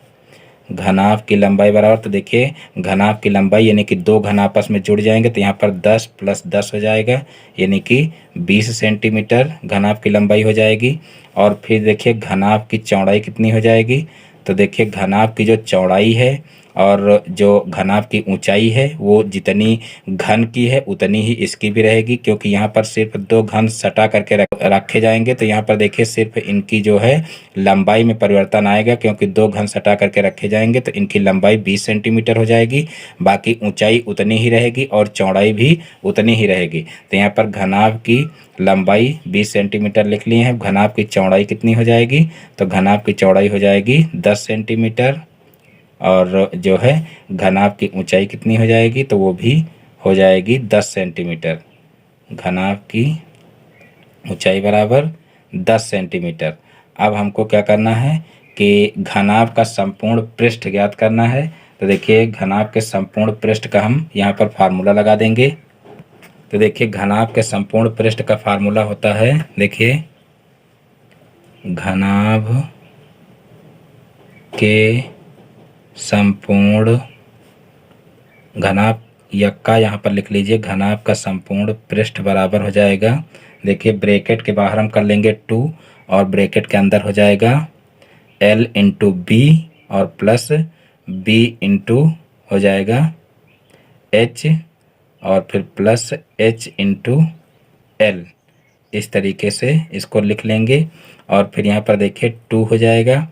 घनाभ की लंबाई बराबर, तो देखिए घनाभ की लंबाई यानी कि दो घन आपस में जुड़ जाएंगे, तो यहाँ पर 10 + 10 हो जाएगा, यानी कि 20 सेंटीमीटर घनाभ की लंबाई हो जाएगी। और फिर देखिए घनाभ की चौड़ाई कितनी हो जाएगी, तो देखिए घनाभ की जो चौड़ाई है और जो घनाभ की ऊंचाई है वो जितनी घन की है उतनी ही इसकी भी रहेगी, क्योंकि यहाँ पर सिर्फ दो घन सटा करके रखे जाएंगे। तो यहाँ पर देखिए सिर्फ इनकी जो है लंबाई में परिवर्तन आएगा, क्योंकि दो घन सटा करके रखे जाएंगे तो इनकी लंबाई 20 सेंटीमीटर हो जाएगी, बाकी ऊंचाई उतनी ही रहेगी और चौड़ाई भी उतनी ही रहेगी। तो यहाँ पर घनाभ की लंबाई 20 सेंटीमीटर लिख लिए हैं। घनाभ की चौड़ाई कितनी हो जाएगी? तो घनाभ की चौड़ाई हो जाएगी 10 सेंटीमीटर, और जो है घनाभ की ऊंचाई कितनी हो जाएगी? तो वो भी हो जाएगी 10 सेंटीमीटर। घनाभ की ऊंचाई बराबर 10 सेंटीमीटर। अब हमको क्या करना है कि घनाभ का संपूर्ण पृष्ठ ज्ञात करना है। तो देखिए घनाभ के संपूर्ण पृष्ठ का हम यहाँ पर फार्मूला लगा देंगे। तो देखिए घनाभ के संपूर्ण पृष्ठ का फार्मूला होता है, देखिए घनाभ के संपूर्ण, घनाभ यक्का यहाँ पर लिख लीजिए, घनाभ का संपूर्ण पृष्ठ बराबर हो जाएगा, देखिए ब्रैकेट के बाहर हम कर लेंगे 2 और ब्रैकेट के अंदर हो जाएगा L इंटू बी और प्लस B इंटू हो जाएगा H और फिर प्लस H इंटू L। इस तरीके से इसको लिख लेंगे। और फिर यहाँ पर देखिए 2 हो जाएगा,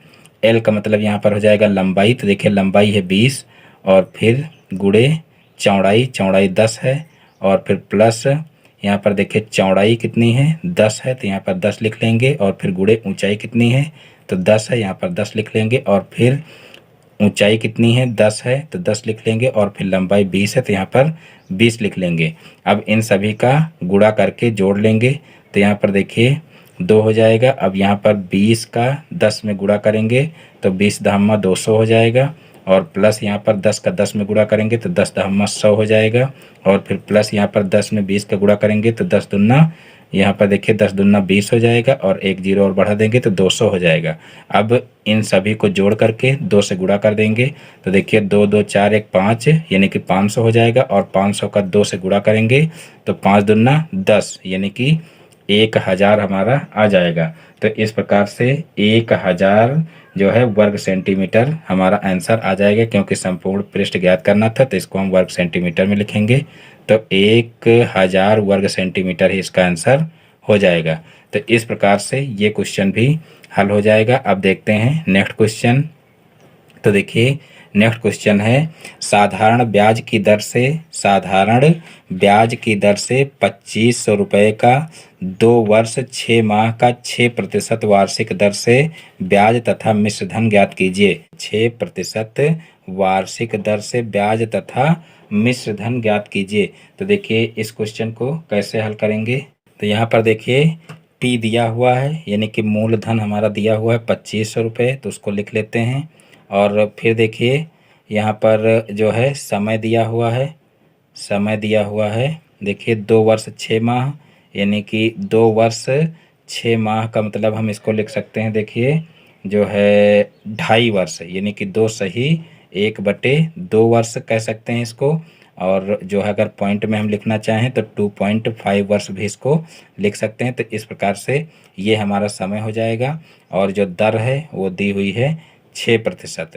L का मतलब यहाँ पर हो जाएगा लंबाई, तो देखिए लंबाई है 20 और फिर गुणे चौड़ाई, चौड़ाई 10 है, और फिर प्लस यहाँ पर देखिए चौड़ाई कितनी है 10 है, तो यहाँ पर 10 लिख लेंगे, और फिर गुणे ऊंचाई कितनी है तो 10 है, यहाँ पर 10 लिख लेंगे, और फिर ऊंचाई कितनी है 10 है तो 10 लिख लेंगे, और फिर लंबाई 20 है तो यहाँ पर 20 लिख लेंगे। अब इन सभी का गुणा करके जोड़ लेंगे, तो यहाँ पर देखिए 2 हो जाएगा। अब यहाँ पर 20 का 10 में गुणा करेंगे तो 20 दहम्मा 200 हो जाएगा, और प्लस यहाँ पर 10 का 10 में गुणा करेंगे तो 10 दहम्मा 100 हो जाएगा, और फिर प्लस यहाँ पर 10 में 20 का गुणा करेंगे तो 10 दूना, यहाँ पर देखिए 10 दूना 20 हो जाएगा, और एक जीरो और बढ़ा देंगे तो 200 हो जाएगा। अब इन सभी को जोड़ करके 2 से गुणा कर देंगे, तो देखिए 2 2 4 1 5 यानी कि 500 हो जाएगा, और 500 का 2 से गुणा करेंगे तो 5 दूना 10 यानी कि 1000 हमारा आ जाएगा। तो इस प्रकार से 1000 जो है वर्ग सेंटीमीटर हमारा आंसर आ जाएगा, क्योंकि संपूर्ण पृष्ठ ज्ञात करना था तो इसको हम वर्ग सेंटीमीटर में लिखेंगे। तो 1000 वर्ग सेंटीमीटर ही इसका आंसर हो जाएगा। तो इस प्रकार से ये क्वेश्चन भी हल हो जाएगा। अब देखते हैं नेक्स्ट क्वेश्चन। तो देखिए नेक्स्ट क्वेश्चन है, साधारण ब्याज की दर से 2500 रुपये का 2 वर्ष 6 माह का 6% वार्षिक दर से ब्याज तथा मिश्र धन ज्ञात कीजिए। 6% वार्षिक दर से ब्याज तथा मिश्र धन ज्ञात कीजिए। तो देखिए इस क्वेश्चन को कैसे हल करेंगे। तो यहाँ पर देखिए P दिया हुआ है, यानी कि मूलधन हमारा दिया हुआ है 2500 रुपये, तो उसको लिख लेते हैं। और फिर देखिए यहाँ पर जो है समय दिया हुआ है, समय दिया हुआ है देखिए 2 वर्ष 6 माह, यानी कि 2 वर्ष 6 माह का मतलब हम इसको लिख सकते हैं, देखिए जो है 2.5 वर्ष, यानी कि 2 सही 1/2 वर्ष कह सकते हैं इसको। और जो है अगर पॉइंट में हम लिखना चाहें तो 2.5 वर्ष भी इसको लिख सकते हैं। तो इस प्रकार से ये हमारा समय हो जाएगा, और जो दर है वो दी हुई है 6%।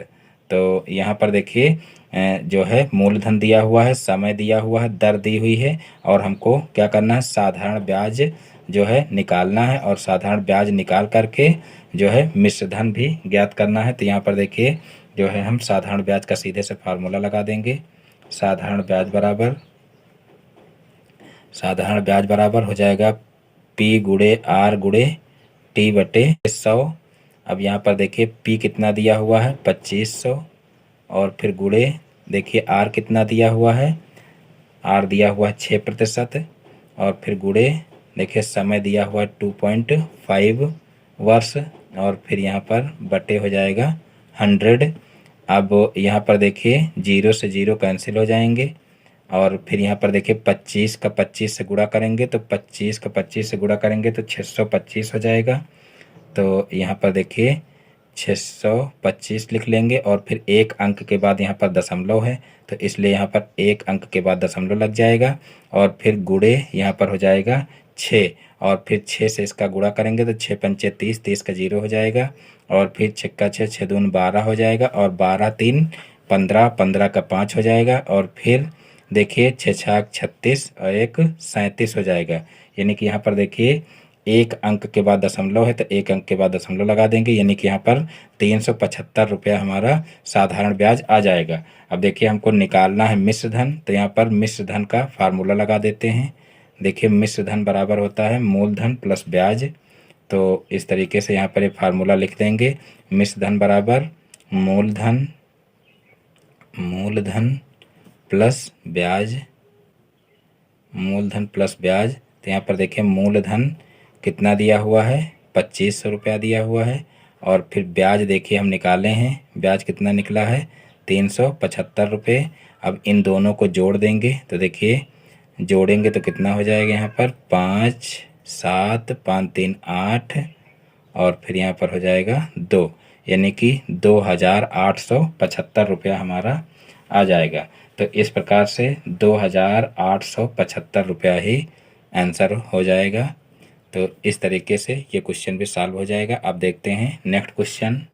तो यहाँ पर देखिए जो है मूलधन दिया हुआ है, समय दिया हुआ है, दर दी हुई है, और हमको क्या करना है साधारण ब्याज जो है निकालना है, और साधारण ब्याज निकाल करके जो है मिश्र धन भी ज्ञात करना है। तो यहाँ पर देखिए जो है हम साधारण ब्याज का सीधे से फार्मूला लगा देंगे। साधारण ब्याज बराबर हो जाएगा P गुणे R गुणे T बटे 100। अब यहाँ पर देखिए P कितना दिया हुआ है 2500, और फिर गुणे देखिए R कितना दिया हुआ है, R दिया हुआ है 6%, और फिर गुणे देखिए समय दिया हुआ है 2.5 वर्ष, और फिर यहाँ पर बटे हो जाएगा 100। अब यहाँ पर देखिए 0 से 0 कैंसिल हो जाएंगे, और फिर यहाँ पर देखिए 25 का 25 से गुणा करेंगे तो 25 का 25 से गुणा करेंगे तो 625 हो जाएगा। तो यहाँ पर देखिए 625 लिख लेंगे, और फिर एक अंक के बाद यहाँ पर दशमलव है तो इसलिए यहाँ पर एक अंक के बाद दशमलव लग जाएगा, और फिर गुणे यहाँ पर हो जाएगा 6, और फिर 6 से इसका गुणा करेंगे तो 6 पंचे 30, 30 का 0 हो जाएगा, और फिर 6 का 6 6 दून 12 हो जाएगा, और 12 3 15, 15 का 5 हो जाएगा, और फिर देखिए 6 छाक 36 और 1 37 हो जाएगा। यानी कि यहाँ पर देखिए एक अंक के बाद दशमलव है तो एक अंक के बाद दशमलव लगा देंगे, यानी कि यहाँ पर 375 रुपया हमारा साधारण ब्याज आ जाएगा। अब देखिए हमको निकालना है मिश्र धन, तो यहाँ पर मिश्र धन का फार्मूला लगा देते हैं। देखिए मिश्र धन बराबर होता है मूलधन प्लस ब्याज। तो इस तरीके से यहाँ पर एक फार्मूला लिख देंगे, मिश्र धन बराबर मूलधन प्लस ब्याज, मूलधन प्लस ब्याज। तो यहाँ पर देखिए मूलधन कितना दिया हुआ है, 2500 रुपया दिया हुआ है, और फिर ब्याज देखिए हम निकाले हैं, ब्याज कितना निकला है 375 रुपये। अब इन दोनों को जोड़ देंगे, तो देखिए जोड़ेंगे तो कितना हो जाएगा यहाँ पर 5 7 5 3 8, और फिर यहाँ पर हो जाएगा 2, यानी कि 2875 रुपया हमारा आ जाएगा। तो इस प्रकार से 2875 रुपया ही आंसर हो जाएगा। तो इस तरीके से ये क्वेश्चन भी सॉल्व हो जाएगा। अब देखते हैं नेक्स्ट क्वेश्चन।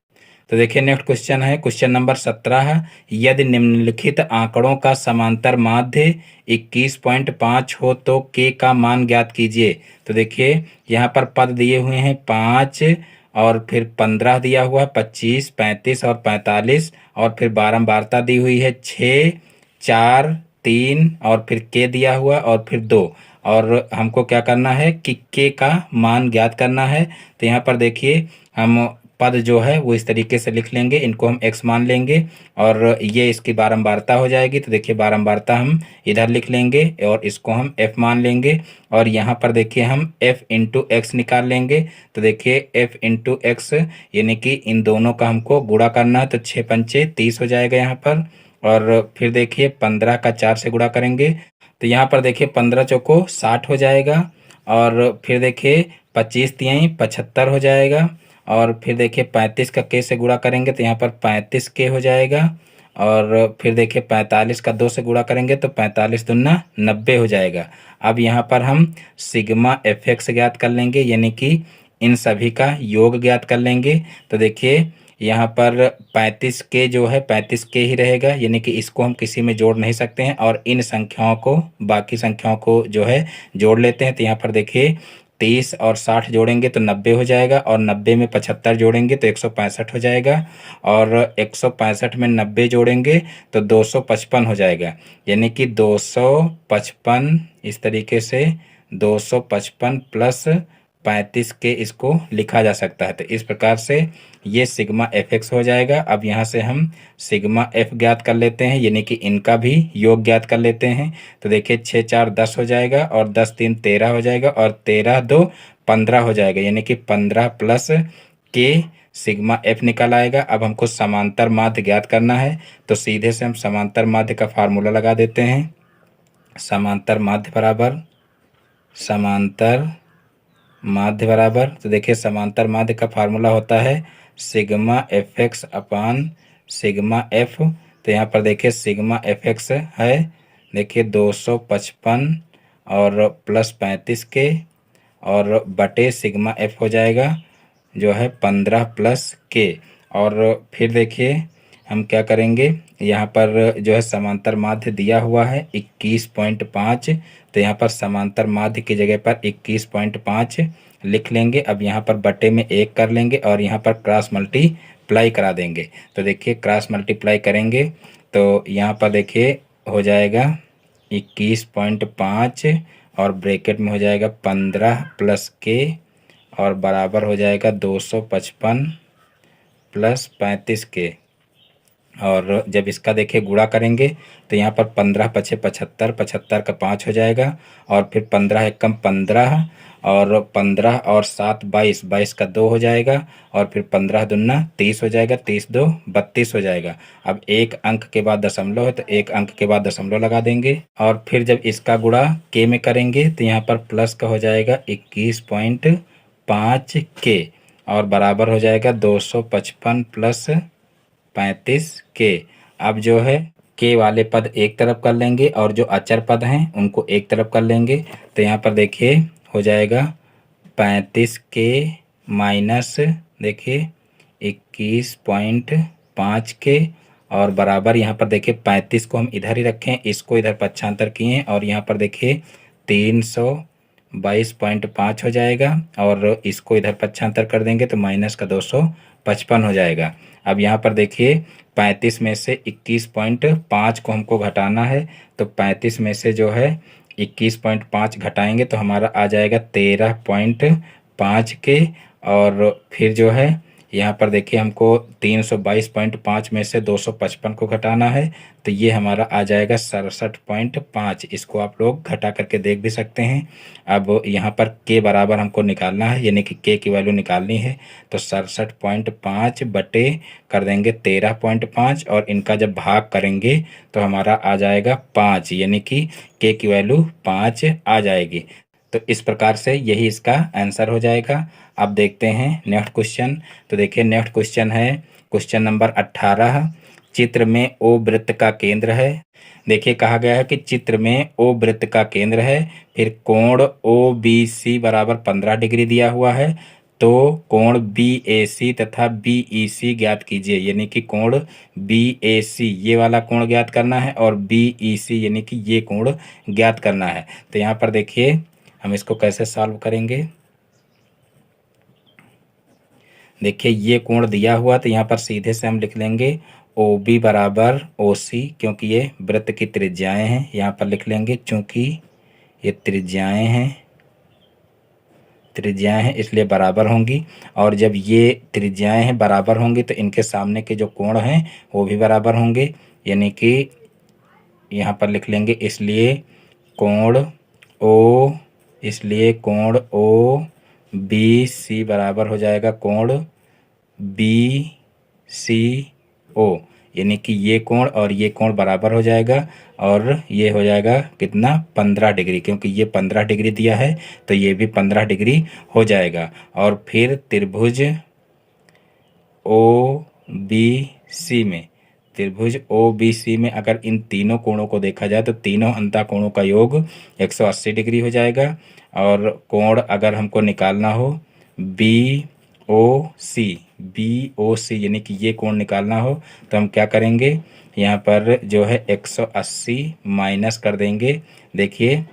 तो देखिए नेक्स्ट क्वेश्चन है क्वेश्चन नंबर 17। यदि निम्नलिखित आंकड़ों का समांतर माध्य 21.5 हो तो के का मान ज्ञात कीजिए। तो देखिए यहाँ पर पद दिए हुए हैं 5 और फिर 15 दिया हुआ है, 25, 35 और 45, और फिर बारंबारता दी हुई है 6, 4, 3 और फिर के दिया हुआ और फिर 2, और हमको क्या करना है कि के का मान ज्ञात करना है। तो यहाँ पर देखिए हम पद जो है वो इस तरीके से लिख लेंगे, इनको हम x मान लेंगे और ये इसकी बारंबारता हो जाएगी। तो देखिए बारंबारता हम इधर लिख लेंगे और इसको हम f मान लेंगे, और यहाँ पर देखिए हम f इंटू एक्स निकाल लेंगे। तो देखिए f इंटू एक्स यानी कि इन दोनों का हमको गुणा करना है, तो 6 पंचे 30 हो जाएगा यहाँ पर, और फिर देखिए 15 का 4 से गुणा करेंगे तो यहाँ पर देखिए 15 चौको 60 हो जाएगा, और फिर देखिए 25 तिहाई 75 हो जाएगा, और फिर देखिए 35 का के से गुणा करेंगे तो यहाँ पर 35 के हो जाएगा, और फिर देखिए 45 का 2 से गुणा करेंगे तो 45 दूना 90 हो जाएगा। अब यहाँ पर हम सिग्मा एफ एक्स ज्ञात कर लेंगे, यानी कि इन सभी का योग ज्ञात कर लेंगे। तो देखिए यहाँ पर 35 के जो है 35 के ही रहेगा, यानी कि इसको हम किसी में जोड़ नहीं सकते हैं, और इन संख्याओं को बाकी संख्याओं को जो है जोड़ लेते हैं। तो यहाँ पर देखिए 30 और 60 जोड़ेंगे तो 90 हो जाएगा, और 90 में 75 जोड़ेंगे तो 165 हो जाएगा, और 165 में 90 जोड़ेंगे तो 255 हो जाएगा, यानी कि 255 इस तरीके से 255 प्लस 35 के इसको लिखा जा सकता है। तो इस प्रकार से ये सिग्मा एफ एक्स हो जाएगा। अब यहाँ से हम सिग्मा एफ ज्ञात कर लेते हैं, यानी कि इनका भी योग ज्ञात कर लेते हैं। तो देखिए 6 4 10 हो जाएगा, और 10 3 13 हो जाएगा, और 13 2 15 हो जाएगा, यानी कि 15 प्लस के सिग्मा एफ निकल आएगा। अब हमको समांतर माध्य ज्ञात करना है, तो सीधे से हम समांतर माध्य का फार्मूला लगा देते हैं। समांतर माध्य बराबर, तो देखिए समांतर माध्य का फार्मूला होता है सिग्मा एफ एक्स अपान सिग्मा एफ। तो यहाँ पर देखिए सिग्मा एफ एक्स है देखिए 255 और प्लस 35 के, और बटे सिग्मा एफ हो जाएगा जो है 15 प्लस के, और फिर देखिए हम क्या करेंगे, यहाँ पर जो है समांतर माध्य दिया हुआ है 21.5, तो यहाँ पर समांतर माध्य की जगह पर 21.5 लिख लेंगे। अब यहाँ पर बटे में 1 कर लेंगे और यहाँ पर क्रॉस मल्टीप्लाई करा देंगे। तो देखिए क्रॉस मल्टीप्लाई करेंगे तो यहाँ पर देखिए हो जाएगा 21.5 और ब्रैकेट में हो जाएगा 15 प्लस के, और बराबर हो जाएगा 255 प्लस 35 के, और जब इसका देखिए गुणा करेंगे तो यहाँ पर 15 पछे 75, 75 का 5 हो जाएगा, और फिर 15 एकम 15, और 15 और 7 22, 22 का 2 हो जाएगा, और फिर 15 दूना 30 हो जाएगा, 30 2 32 हो जाएगा। अब एक अंक के बाद दशमलव है तो एक अंक के बाद दशमलव लगा देंगे, और फिर जब इसका गुणा के में करेंगे तो यहाँ पर प्लस का हो जाएगा 21.5 के, और बराबर हो जाएगा 255 प्लस 35 के। अब जो है के वाले पद एक तरफ कर लेंगे और जो अचर पद हैं उनको एक तरफ कर लेंगे। तो यहाँ पर देखिए हो जाएगा 35 के माइनस देखिए 21.5 के, और बराबर यहाँ पर देखिए 35 को हम इधर ही रखें, इसको इधर पक्षांतर किए और यहाँ पर देखिए 322.5 हो जाएगा और इसको इधर पक्षांतर कर देंगे तो माइनस का 255 हो जाएगा। अब यहाँ पर देखिए 35 में से 21.5 को हमको घटाना है, तो 35 में से जो है 21.5 घटाएंगे तो हमारा आ जाएगा 13.5 के। और फिर जो है यहाँ पर देखिए हमको 322.5 में से 255 को घटाना है, तो ये हमारा आ जाएगा 67.5। इसको आप लोग घटा करके देख भी सकते हैं। अब यहाँ पर के बराबर हमको निकालना है, यानी कि के की वैल्यू निकालनी है, तो 67.5 बटे कर देंगे 13.5 और इनका जब भाग करेंगे तो हमारा आ जाएगा 5, यानी कि के की वैल्यू 5 आ जाएगी। तो इस प्रकार से यही इसका आंसर हो जाएगा। अब देखते हैं नेक्स्ट क्वेश्चन। तो देखिए नेक्स्ट क्वेश्चन है क्वेश्चन नंबर 18। चित्र में ओ वृत्त का केंद्र है। देखिए कहा गया है कि चित्र में ओ वृत्त का केंद्र है, फिर कोण ओ बी सी बराबर 15 डिग्री दिया हुआ है, तो कोण बी ए सी तथा बी ई सी ज्ञात कीजिए। यानी कि कोण बी ए सी ये वाला कोण ज्ञात करना है और बी ई सी यानी कि ये कोण ज्ञात करना है। तो यहाँ पर देखिए हम इसको कैसे सॉल्व करेंगे। देखिए ये कोण दिया हुआ, तो यहाँ पर सीधे से हम लिख लेंगे ओ बी बराबर ओ सी, क्योंकि ये वृत्त की त्रिज्याएं हैं। यहाँ पर लिख लेंगे चूंकि ये त्रिज्याएं हैं इसलिए बराबर होंगी, और जब ये त्रिज्याएं हैं बराबर होंगी तो इनके सामने के जो कोण हैं वो भी बराबर होंगे। यानी कि यहाँ पर लिख लेंगे इसलिए कोण ओ बी सी बराबर हो जाएगा कोण बी सी ओ, यानी कि ये कोण और ये कोण बराबर हो जाएगा और ये हो जाएगा कितना 15 डिग्री, क्योंकि ये 15 डिग्री दिया है तो ये भी 15 डिग्री हो जाएगा। और फिर त्रिभुज ओ बी सी में अगर इन तीनों कोणों को देखा जाए तो तीनों अंतः कोणों का योग 180 डिग्री हो जाएगा। और कोण अगर हमको निकालना हो बी ओ सी यानी कि ये कोण निकालना हो तो हम क्या करेंगे, यहाँ पर जो है 180 माइनस कर देंगे। देखिए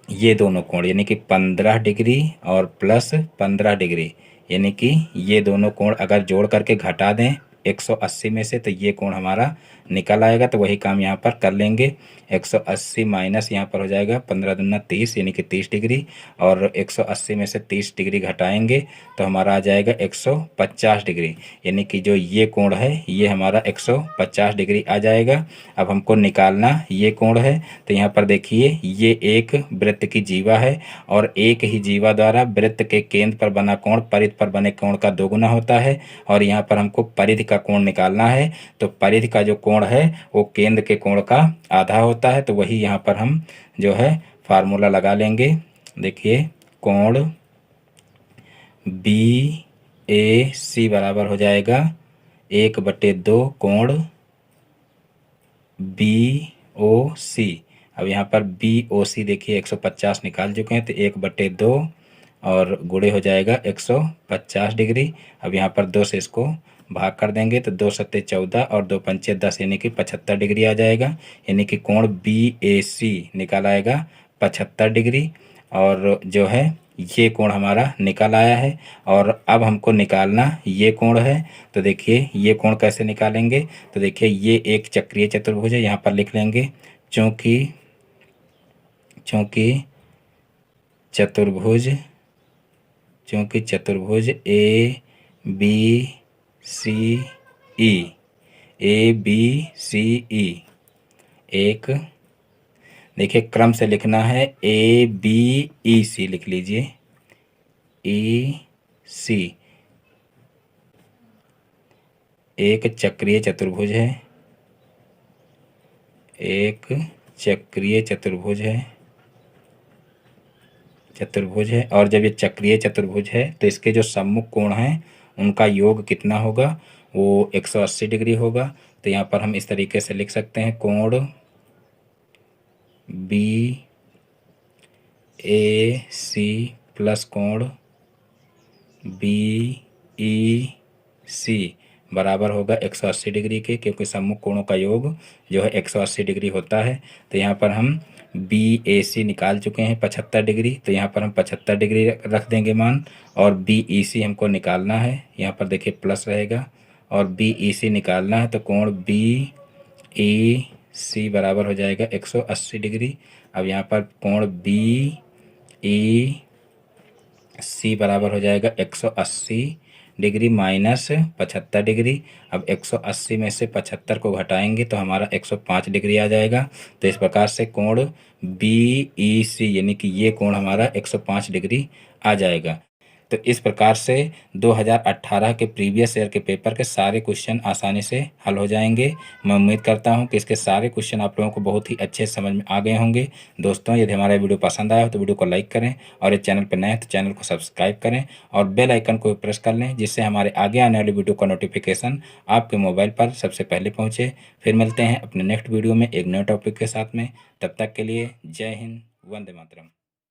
ये दोनों कोण यानी कि 15 डिग्री और प्लस 15 डिग्री, यानी कि ये दोनों कोण अगर जोड़ करके घटा दें 180 में से तो ये कोण हमारा निकल आएगा। तो वही काम यहाँ पर कर लेंगे। 180 माइनस यहाँ पर हो जाएगा 15 दूना 30 यानी कि 30 डिग्री, और 180 में से 30 डिग्री घटाएंगे तो हमारा आ जाएगा 150 डिग्री, यानी कि जो ये कोण है ये हमारा 150 डिग्री आ जाएगा। अब हमको निकालना ये कोण है, तो यहाँ पर देखिए ये एक वृत्त की जीवा है और एक ही जीवा द्वारा वृत्त के केंद्र पर बना कोण परिधि पर बने कोण का दोगुना होता है। और यहाँ पर हमको परिधि का कोण निकालना है, तो परिधि का जो कोण है वो केंद्र के कोण का आधा होता है। तो वही यहाँ पर हम जो है फार्मूला लगा लेंगे। देखिए कोण बी ए सी बराबर हो जाएगा 1/2 कोण बी ओ सी। अब यहाँ पर बी ओ सी देखिए 150 निकाल चुके हैं, तो 1/2 और गुणे हो जाएगा 150 डिग्री। अब यहाँ पर 2 से इसको भाग कर देंगे तो 2 सत्ते 14 और 2 पंचे 10 यानी कि 75 डिग्री आ जाएगा। यानी कि कोण बी ए सी निकाल आएगा 75 डिग्री, और जो है ये कोण हमारा निकल आया है। और अब हमको निकालना ये कोण है, तो देखिए ये कोण कैसे निकालेंगे। तो देखिए ये एक चक्रीय चतुर्भुज है, यहाँ पर लिख लेंगे चूंकि चतुर्भुज ए बी सी ई एक, देखिए क्रम से लिखना है ए बी ई सी लिख लीजिए ई सी, एक चक्रीय चतुर्भुज है, और जब ये चक्रीय चतुर्भुज है तो इसके जो सम्मुख कोण हैं उनका योग कितना होगा, वो 180 डिग्री होगा। तो यहाँ पर हम इस तरीके से लिख सकते हैं कोण बी ए सी प्लस कोण बी ई सी बराबर होगा 180 डिग्री के, क्योंकि सम्मुख कोणों का योग जो है 180 डिग्री होता है। तो यहाँ पर हम BAC निकाल चुके हैं 75 डिग्री, तो यहाँ पर हम 75 डिग्री रख देंगे मान, और BEC हमको निकालना है। यहाँ पर देखिए प्लस रहेगा, और BEC निकालना है, तो कोण BEC बराबर हो जाएगा 180 डिग्री। अब यहाँ पर कोण BEC बराबर हो जाएगा 180 डिग्री माइनस 75 डिग्री। अब 180 में से 75 को घटाएंगे तो हमारा 105 डिग्री आ जाएगा। तो इस प्रकार से कोण BEC यानी कि ये कोण हमारा 105 डिग्री आ जाएगा। तो इस प्रकार से 2018 के प्रीवियस ईयर के पेपर के सारे क्वेश्चन आसानी से हल हो जाएंगे। मैं उम्मीद करता हूं कि इसके सारे क्वेश्चन आप लोगों को बहुत ही अच्छे समझ में आ गए होंगे। दोस्तों, यदि हमारा वीडियो पसंद आया हो तो वीडियो को लाइक करें, और इस चैनल पर नए हैं तो चैनल को सब्सक्राइब करें और बेल आइकन को प्रेस कर लें, जिससे हमारे आगे आने वाली वीडियो का नोटिफिकेशन आपके मोबाइल पर सबसे पहले पहुँचे। फिर मिलते हैं अपने नेक्स्ट वीडियो में एक नए टॉपिक के साथ में। तब तक के लिए जय हिंद, वंदे मातरम।